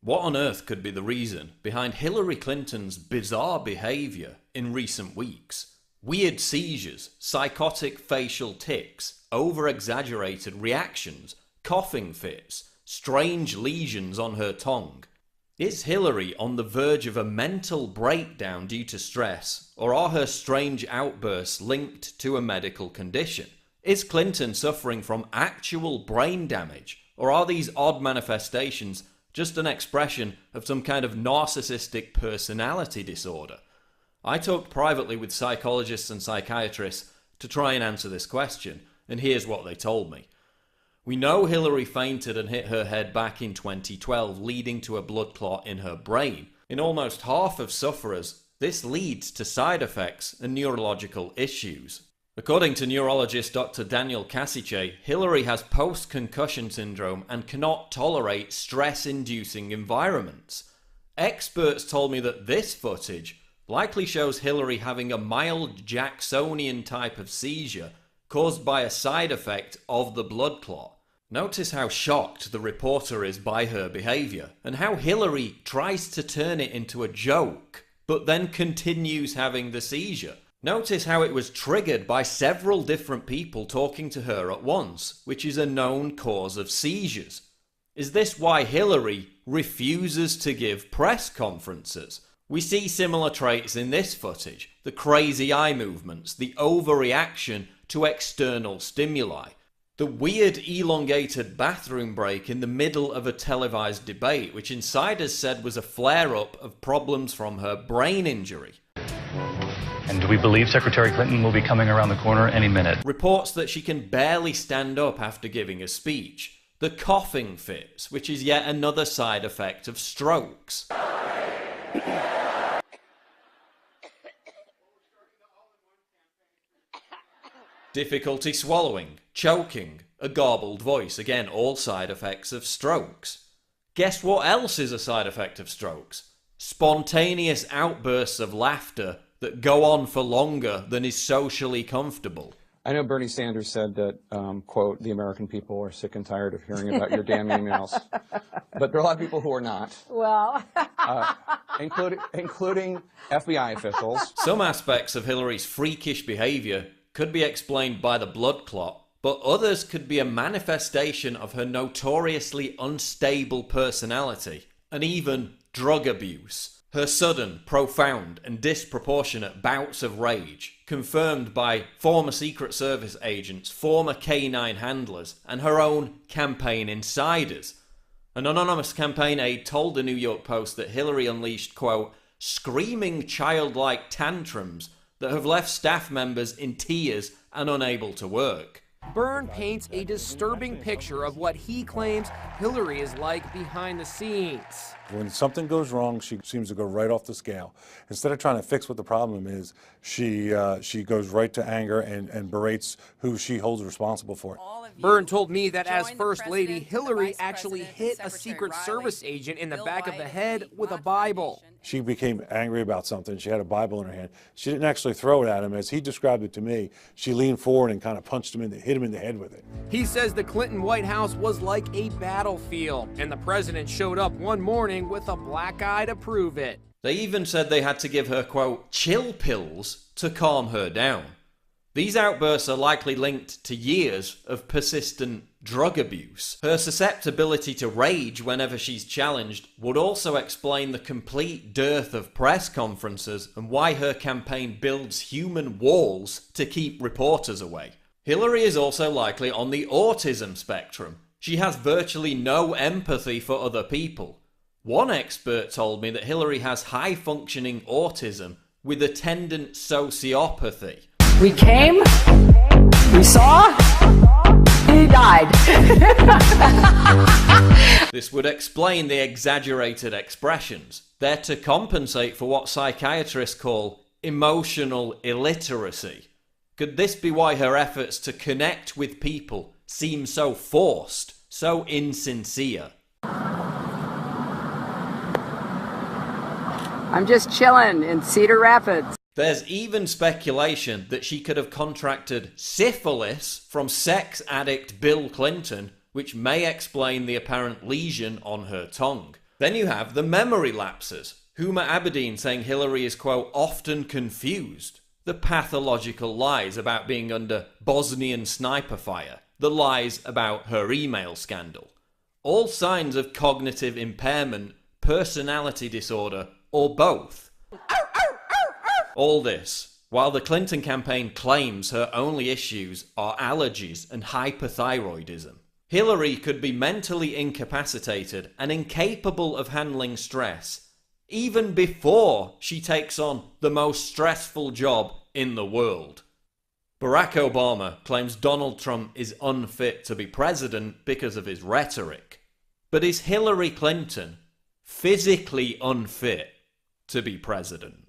What on earth could be the reason behind Hillary Clinton's bizarre behaviour in recent weeks? Weird seizures, psychotic facial tics, over-exaggerated reactions, coughing fits, strange lesions on her tongue. Is Hillary on the verge of a mental breakdown due to stress, or are her strange outbursts linked to a medical condition? Is Clinton suffering from actual brain damage, or are these odd manifestations just an expression of some kind of narcissistic personality disorder? I talked privately with psychologists and psychiatrists to try and answer this question, and here's what they told me. We know Hillary fainted and hit her head back in 2012, leading to a blood clot in her brain. In almost half of sufferers, this leads to side effects and neurological issues. According to neurologist Dr. Daniel Kasice, Hillary has post-concussion syndrome and cannot tolerate stress-inducing environments. Experts told me that this footage likely shows Hillary having a mild Jacksonian type of seizure caused by a side effect of the blood clot. Notice how shocked the reporter is by her behaviour, and how Hillary tries to turn it into a joke, but then continues having the seizure. Notice how it was triggered by several different people talking to her at once, which is a known cause of seizures. Is this why Hillary refuses to give press conferences? We see similar traits in this footage: the crazy eye movements, the overreaction to external stimuli, the weird elongated bathroom break in the middle of a televised debate, which insiders said was a flare-up of problems from her brain injury. And do we believe Secretary Clinton will be coming around the corner any minute? Reports that she can barely stand up after giving a speech. The coughing fits, which is yet another side effect of strokes. Difficulty swallowing, choking, a garbled voice, again all side effects of strokes. Guess what else is a side effect of strokes? Spontaneous outbursts of laughter that go on for longer than is socially comfortable. I know Bernie Sanders said that, quote, the American people are sick and tired of hearing about your damn emails. But there are a lot of people who are not. Well. Including FBI officials. Some aspects of Hillary's freakish behaviour could be explained by the blood clot, but others could be a manifestation of her notoriously unstable personality, and even drug abuse. Her sudden, profound, and disproportionate bouts of rage, confirmed by former Secret Service agents, former K-9 handlers, and her own campaign insiders. An anonymous campaign aide told the New York Post that Hillary unleashed, quote, screaming childlike tantrums that have left staff members in tears and unable to work. Byrne paints a disturbing picture of what he claims Hillary is like behind the scenes. When something goes wrong, she seems to go right off the scale. Instead of trying to fix what the problem is, she goes right to anger and berates who she holds responsible for it. Byrne told me that as First Lady, Hillary actually hit a Secret Service agent in the back of the head with a Bible. She became angry about something. She had a Bible in her hand. She didn't actually throw it at him. As he described it to me, she leaned forward and kind of punched him hit him in the head with it. He says the Clinton White House was like a battlefield, and the president showed up one morning with a black eye to prove it. They even said they had to give her, quote, chill pills to calm her down. These outbursts are likely linked to years of persistent drug abuse. Her susceptibility to rage whenever she's challenged would also explain the complete dearth of press conferences and why her campaign builds human walls to keep reporters away. Hillary is also likely on the autism spectrum. She has virtually no empathy for other people. One expert told me that Hillary has high-functioning autism with attendant sociopathy. We came, we saw, he died. This would explain the exaggerated expressions. They're to compensate for what psychiatrists call emotional illiteracy. Could this be why her efforts to connect with people seem so forced, so insincere? I'm just chilling in Cedar Rapids. There's even speculation that she could have contracted syphilis from sex addict Bill Clinton, which may explain the apparent lesion on her tongue. Then you have the memory lapses. Huma Abedin saying Hillary is, quote, often confused. The pathological lies about being under Bosnian sniper fire. The lies about her email scandal. All signs of cognitive impairment, personality disorder, or both. All this, while the Clinton campaign claims her only issues are allergies and hyperthyroidism. Hillary could be mentally incapacitated and incapable of handling stress even before she takes on the most stressful job in the world. Barack Obama claims Donald Trump is unfit to be president because of his rhetoric. But is Hillary Clinton physically unfit to be president?